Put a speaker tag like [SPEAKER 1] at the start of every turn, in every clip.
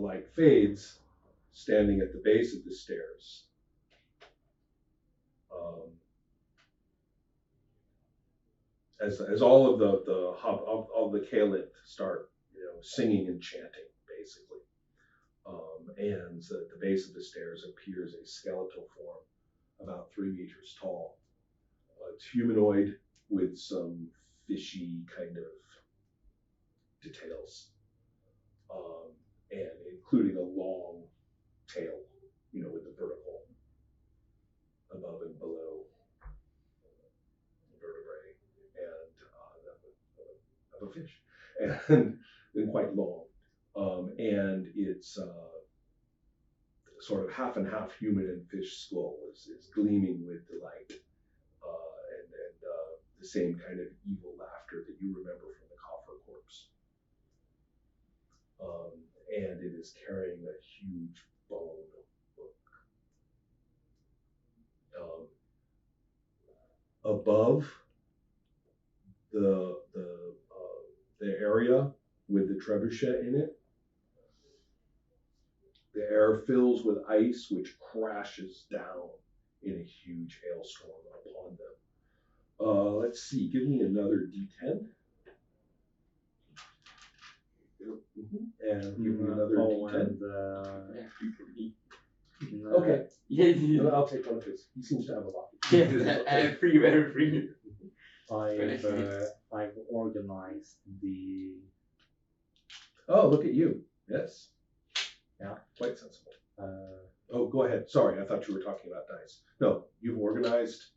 [SPEAKER 1] light fades, standing at the base of the stairs, as all of the Kalith start, singing and chanting, basically. And at the base of the stairs appears a skeletal form, about 3 meters tall. It's humanoid with some fishy kind of details, and including a long tail, with the vertical above and below vertebrae, and of a fish, and quite long. And it's sort of half and half human and fish skull is gleaming with delight, and the same kind of evil laughter that you remember from the coffer corpse. And it is carrying a huge bone book. Above the area with the trebuchet in it, the air fills with ice, which crashes down in a huge hailstorm upon them. Let's see, give me another D10. And give me another D10. Okay.
[SPEAKER 2] Yeah.
[SPEAKER 1] I'll take one of his. He seems to have a lot.
[SPEAKER 2] Every.
[SPEAKER 3] I've organized the.
[SPEAKER 1] Oh, look at you. Yes.
[SPEAKER 3] Yeah.
[SPEAKER 1] Quite sensible. Oh, go ahead. Sorry, I thought you were talking about dice. No, you've organized.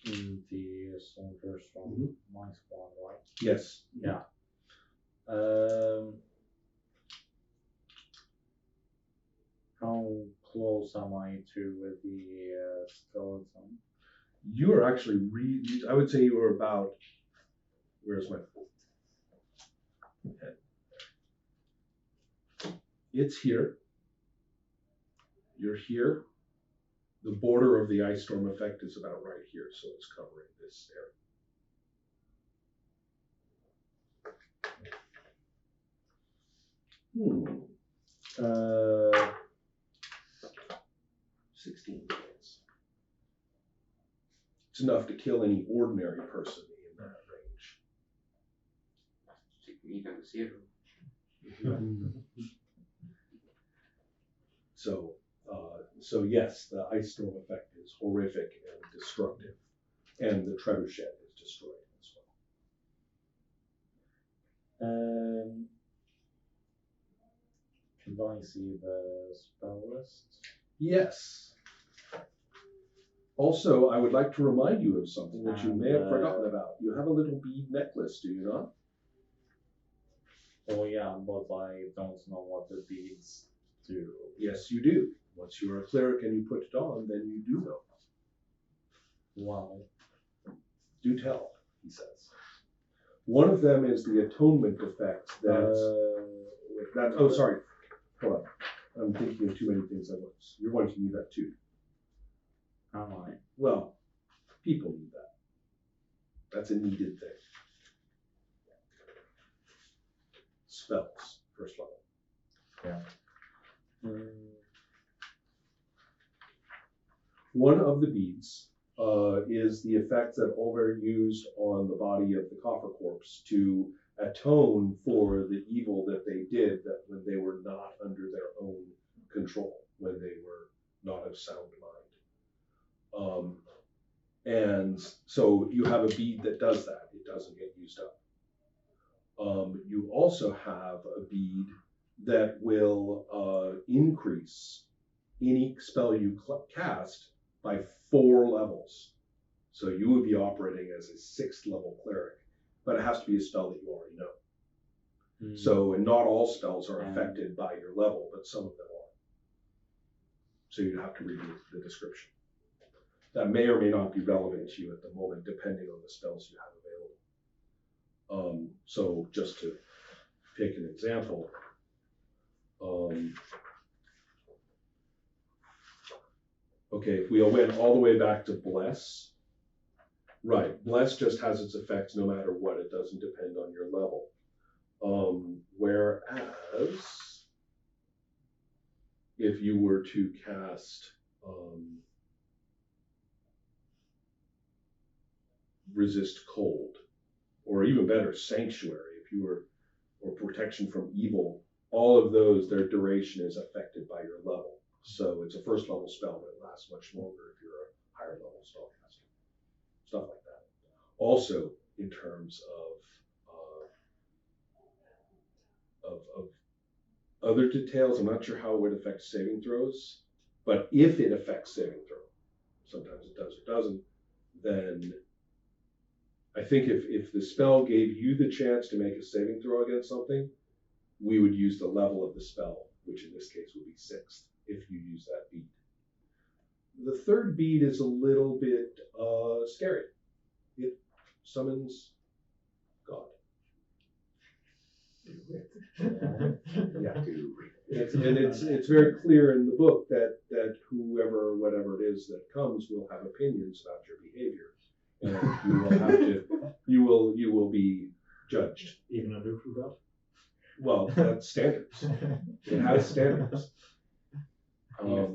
[SPEAKER 3] The soldiers from my squad, right?
[SPEAKER 1] Yes.
[SPEAKER 3] Yeah. How close am I to the skeleton?
[SPEAKER 1] You are actually I would say you were about. Where's my? Okay. It's here. You're here. The border of the ice storm effect is about right here, so it's covering this area. 16 points. It's enough to kill any ordinary person in that range. So yes, the ice storm effect is horrific and destructive, and the trebuchet is destroyed as well.
[SPEAKER 3] Can I see the spell list?
[SPEAKER 1] Yes. Also, I would like to remind you of something that you may have forgotten about. You have a little bead necklace, do you not?
[SPEAKER 3] Oh yeah, but I don't know what the beads do.
[SPEAKER 1] Yes, you do. Once you're a cleric and you put it on, then you do know.
[SPEAKER 3] Wow.
[SPEAKER 1] Do tell, he says. One of them is the atonement effect oh, sorry. Hold on. I'm thinking of too many things at once. You're going to need that too.
[SPEAKER 3] Am I?
[SPEAKER 1] Well, people need that. That's a needed thing. Spells, first level.
[SPEAKER 3] Yeah.
[SPEAKER 1] One of the beads is the effect that Olver used on the body of the coffer corpse to atone for the evil that they did that when they were not under their own control, when they were not of sound mind. And so you have a bead that does that. It doesn't get used up. You also have a bead that will increase any spell you cast by 4 levels. So you would be operating as a 6th level cleric, but it has to be a spell that you already know. So, and not all spells are affected by your level, but some of them are. So you'd have to read the description. That may or may not be relevant to you at the moment, depending on the spells you have available. So just to take an example, okay, if we went all the way back to Bless, right, Bless just has its effects no matter what. It doesn't depend on your level. Whereas if you were to cast resist cold, or even better, sanctuary, if you were, or protection from evil, all of those, their duration is affected by your level. So it's a first level spell, but it lasts much longer if you're a higher level spellcaster. Stuff like that. Also, in terms of other details, I'm not sure how it would affect saving throws, but if it affects saving throw, sometimes it does or doesn't, then I think if the spell gave you the chance to make a saving throw against something, we would use the level of the spell, which in this case would be 6th, if you use that bead. The third bead is a little bit scary. It summons God. Yeah. It's very clear in the book that whoever or whatever it is that comes will have opinions about your behavior, and you will have to you will be judged.
[SPEAKER 4] Even a neutral God?
[SPEAKER 1] Well, that's standards. It has standards. Well,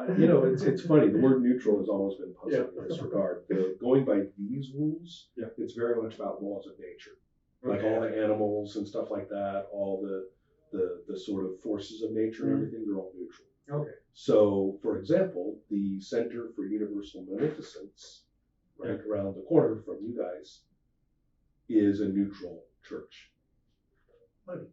[SPEAKER 1] it's funny. The word neutral has always been puzzling in this regard. Going by these rules, it's very much about laws of nature, like all the animals and stuff like that. All the sort of forces of nature and everything. They're all neutral.
[SPEAKER 4] Okay.
[SPEAKER 1] So, for example, the Center for Universal Beneficence, right around the corner from you guys, is a neutral church. Money.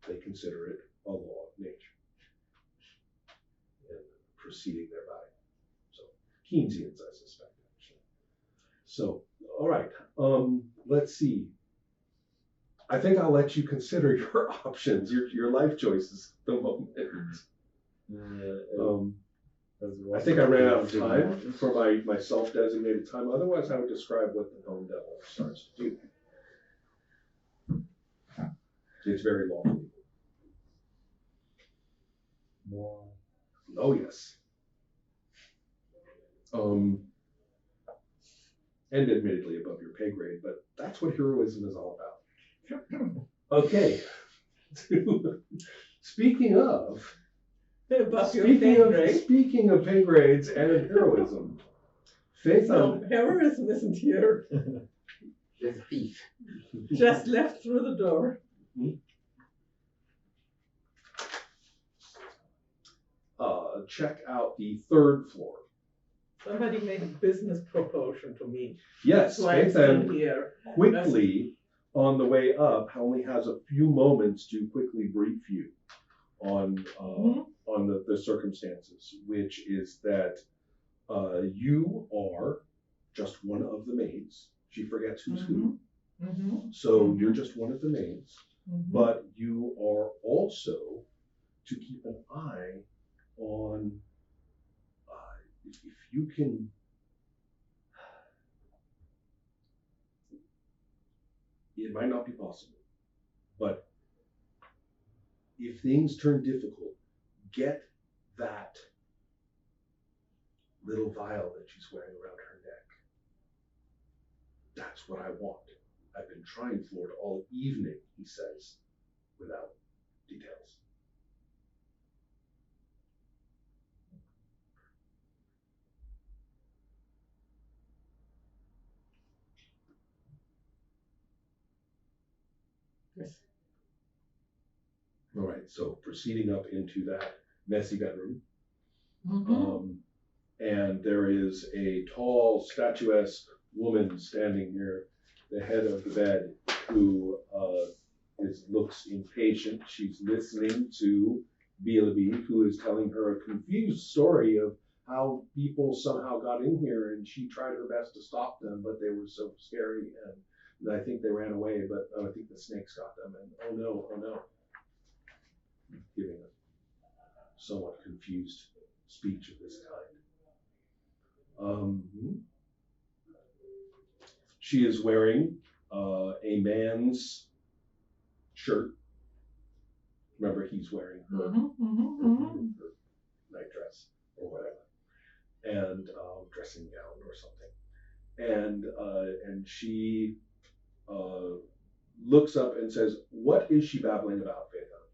[SPEAKER 1] They consider it a law of nature and proceeding thereby. So Keynesians, I suspect, actually. So, all right, let's see. I think I'll let you consider your options, your life choices at the moment. I think I ran out of time for my self-designated time. Otherwise, I would describe what the Home Devil starts to do. It's very lawful.
[SPEAKER 4] Wow.
[SPEAKER 1] Oh yes. And admittedly above your pay grade, but that's what heroism is all about. Okay. Speaking of speaking of pay grades and heroism, Faith
[SPEAKER 5] No, heroism isn't here.
[SPEAKER 2] There's a thief.
[SPEAKER 5] Just left through the door.
[SPEAKER 1] Check out the 3rd floor.
[SPEAKER 5] Somebody made a business proposal to me.
[SPEAKER 1] Yes,
[SPEAKER 5] So I'm
[SPEAKER 1] Faith
[SPEAKER 5] still here.
[SPEAKER 1] quickly on the way up only has a few moments to quickly brief you on the circumstances, which is that you are just one of the maids. She forgets who's who. So you're just one of the maids, but you are also to keep an eye on if you can. It might not be possible, but if things turn difficult, get that little vial that she's wearing around her neck. That's what I want. I've been trying for it all evening, he says, without details.
[SPEAKER 5] Yes.
[SPEAKER 1] All right, so proceeding up into that messy bedroom. And there is a tall, statuesque woman standing near the head of the bed who looks impatient. She's listening to Bielaby, who is telling her a confused story of how people somehow got in here, and she tried her best to stop them, but they were so scary, and I think they ran away, but I think the snakes got them, and oh no, giving a somewhat confused speech of this kind. She is wearing a man's shirt. Remember, he's wearing her night dress or whatever, and dressing gown or something. And she looks up and says, "What is she babbling about, Phaethon?"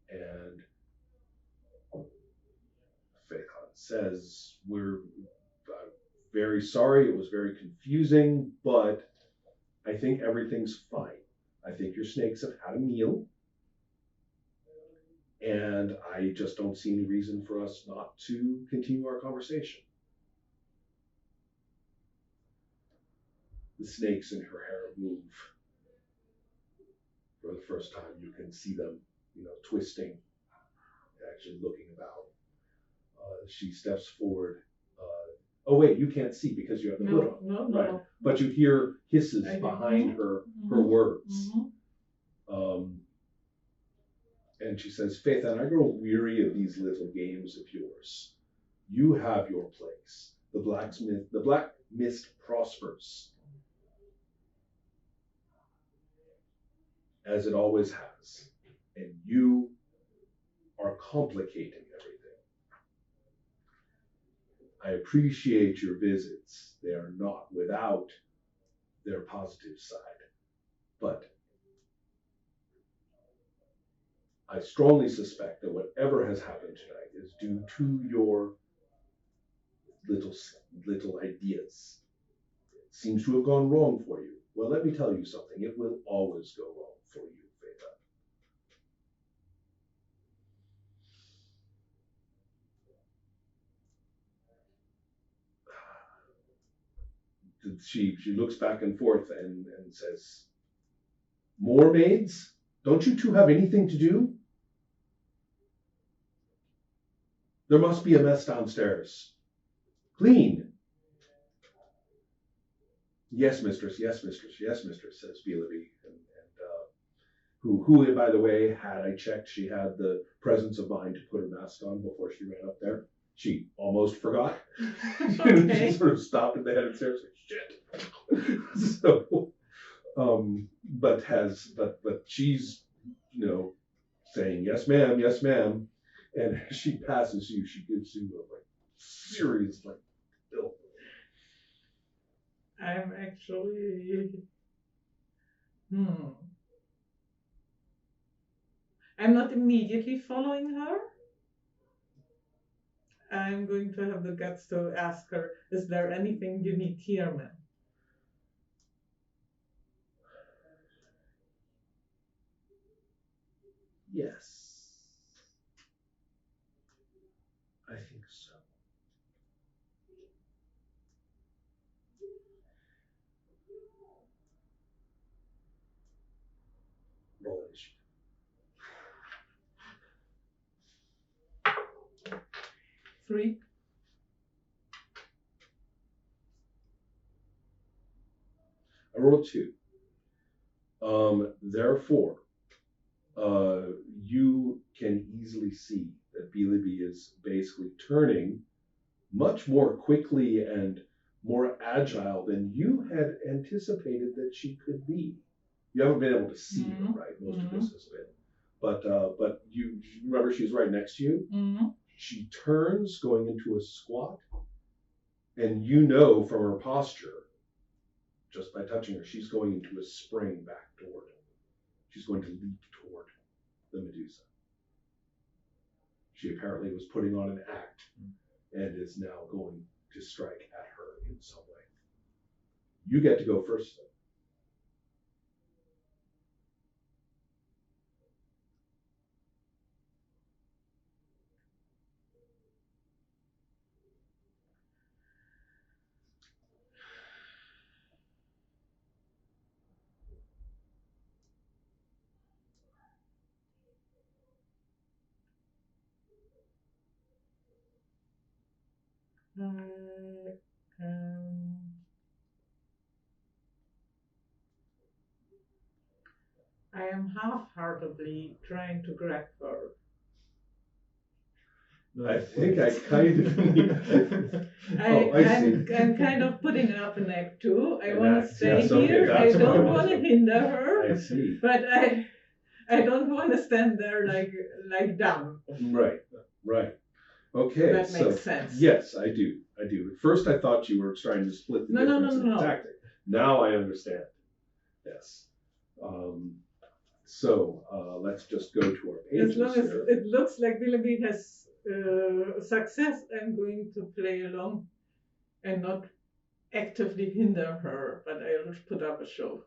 [SPEAKER 1] And Phaethon says, "We're very sorry. It was very confusing, but I think everything's fine. I think your snakes have had a meal, and I just don't see any reason for us not to continue our conversation." The snakes in her hair move. For the first time, you can see them, twisting, actually looking about. She steps forward. Oh wait, you can't see because you have the hood on.
[SPEAKER 5] No.
[SPEAKER 1] Right. But you hear hisses
[SPEAKER 5] I do.
[SPEAKER 1] behind her words. And she says, "Phaethon, I grow weary of these little games of yours. You have your place. The black mist prospers, as it always has. And you are complicating everything. I appreciate your visits. They are not without their positive side. But I strongly suspect that whatever has happened tonight is due to your little ideas. It seems to have gone wrong for you. Well, let me tell you something. It will always go wrong for you, Phaethon. She looks back and forth and says, "More maids? Don't you two have anything to do? There must be a mess downstairs. Clean." "Yes, mistress, yes, mistress, yes, mistress," says Beelaby, who, by the way, had I checked, she had the presence of mind to put her mask on before she ran up there. She almost forgot.
[SPEAKER 5] Okay.
[SPEAKER 1] She sort of stopped at the head of the stairs, like, shit. So, but she's, saying, "Yes, ma'am, yes, ma'am." And as she passes you, she gives you a serious bill.
[SPEAKER 5] I'm actually, I'm not immediately following her. I'm going to have the guts to ask her, "Is there anything you need here, ma'am?"
[SPEAKER 1] Yes. I think so. Roll initiative.
[SPEAKER 5] 3.
[SPEAKER 1] I rolled a 2. Therefore, you can easily see that Beelaby is basically turning much more quickly and more agile than you had anticipated that she could be. You haven't been able to see her, right? Most of this has been. But you remember she's right next to you? She turns going into a squat, and from her posture, just by touching her, she's going into a spring back toward him. She's going to leap toward the Medusa. She apparently was putting on an act and is now going to strike at her in some way. You get to go first, though.
[SPEAKER 5] I am half-heartedly trying to grab her.
[SPEAKER 1] I think I kind of.
[SPEAKER 5] I'm kind of putting up an act too. I want to stay
[SPEAKER 1] yes, okay,
[SPEAKER 5] here. I
[SPEAKER 1] that's what I
[SPEAKER 5] don't
[SPEAKER 1] want
[SPEAKER 5] want
[SPEAKER 1] to
[SPEAKER 5] to
[SPEAKER 1] do.
[SPEAKER 5] hinder her.
[SPEAKER 1] I see.
[SPEAKER 5] But I don't want to stand there like dumb.
[SPEAKER 1] Right. Okay.
[SPEAKER 5] That makes sense.
[SPEAKER 1] Yes, I do. At first, I thought you were trying to split the difference in the tactic. Now I understand. Yes. So let's just go to our pages
[SPEAKER 5] As long as
[SPEAKER 1] here.
[SPEAKER 5] it looks like Willoughby has success, I'm going to play along and not actively hinder her, but I'll just put up a show.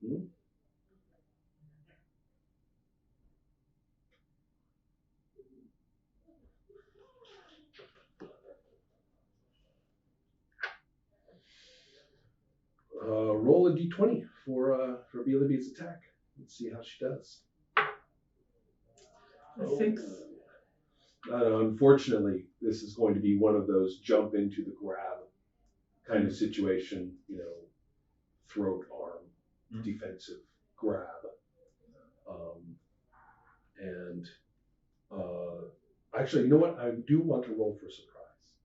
[SPEAKER 1] Mhm. Roll a d20 for Willoughby's attack. Let's see how she does.
[SPEAKER 5] A 6.
[SPEAKER 1] Unfortunately, this is going to be one of those jump into the grab kind of situation, you know, throat, arm, defensive grab. And actually, you know what? I do want to roll for surprise.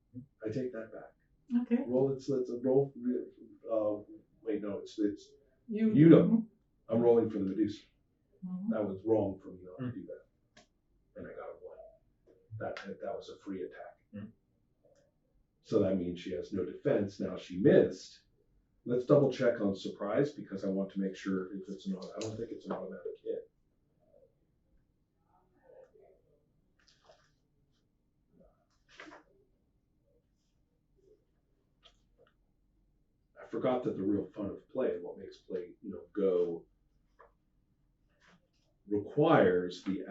[SPEAKER 1] I take that back.
[SPEAKER 5] Okay.
[SPEAKER 1] Roll it. Let's roll. Wait, no, it's
[SPEAKER 5] You
[SPEAKER 1] Udom. I'm rolling for the Medusa.
[SPEAKER 5] Mhm.
[SPEAKER 1] That was wrong for me not to do that, and I got a 1. That was a free attack. So that means she has no defense. Now she missed. Let's double check on surprise because I want to make sure if it's not. I don't think it's an automatic hit. I forgot that the real fun of play and what makes play, go requires the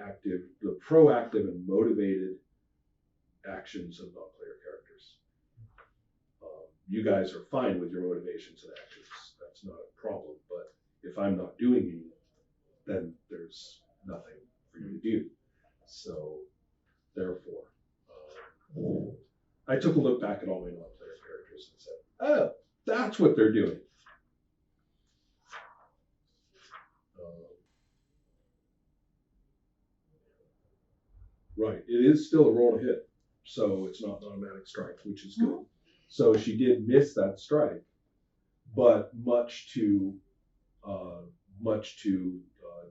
[SPEAKER 1] proactive and motivated actions of non-player characters. You guys are fine with your motivations and actions. That's not a problem. But if I'm not doing any, then there's nothing for you to do. So, therefore, I took a look back at all my non-player characters and said, oh, that's what they're doing. Right, it is still a roll to hit, so it's not an automatic strike, which is good. So she did miss that strike, but much to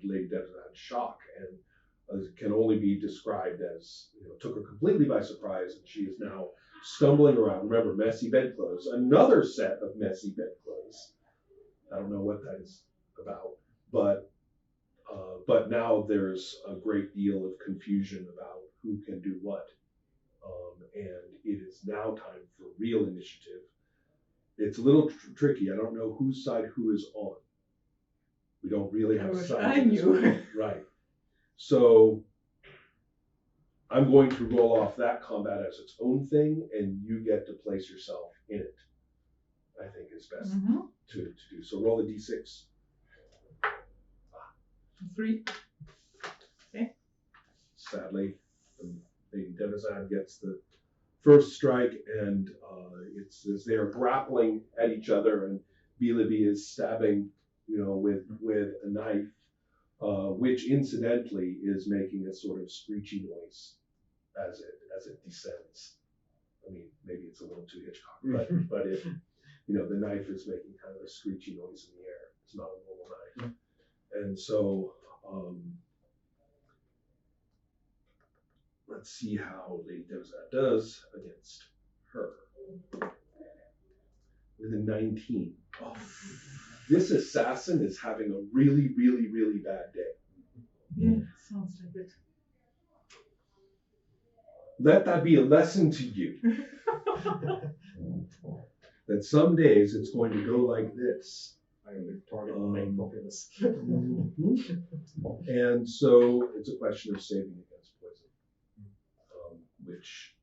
[SPEAKER 1] Lady Devon's shock, and can only be described as took her completely by surprise, and she is now stumbling around. Remember, messy bedclothes, another set of messy bedclothes. I don't know what that is about, but now there's a great deal of confusion about who can do what. And it is now time for real initiative. It's a little tricky. I don't know whose side who is on. We don't really have sides.
[SPEAKER 5] I knew.
[SPEAKER 1] Right. So I'm going to roll off that combat as its own thing, and you get to place yourself in it. I think is best to do. So roll a d6.
[SPEAKER 5] 3. Okay.
[SPEAKER 1] Sadly, Lady Devizad gets the first strike, and it's as they are grappling at each other, and Willoughby is stabbing, with a knife, which incidentally is making a sort of screechy noise as it descends. I mean, maybe it's a little too Hitchcock, but it, the knife is making kind of a screechy noise in the air. It's not a normal knife, and so. Let's see how Lady Devizad does against her. With a 19. Oh, this assassin is having a really, really, really bad day.
[SPEAKER 5] Yeah, sounds like it.
[SPEAKER 1] Let that be a lesson to you. That some days it's going to go like this.
[SPEAKER 4] I would target the main populace.
[SPEAKER 1] And so it's a question of saving against poison. Which,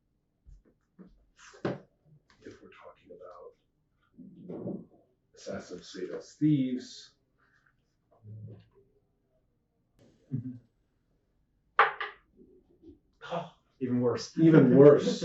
[SPEAKER 1] if we're talking about Assassins Fighters Thieves,
[SPEAKER 4] Even worse.
[SPEAKER 1] even worse.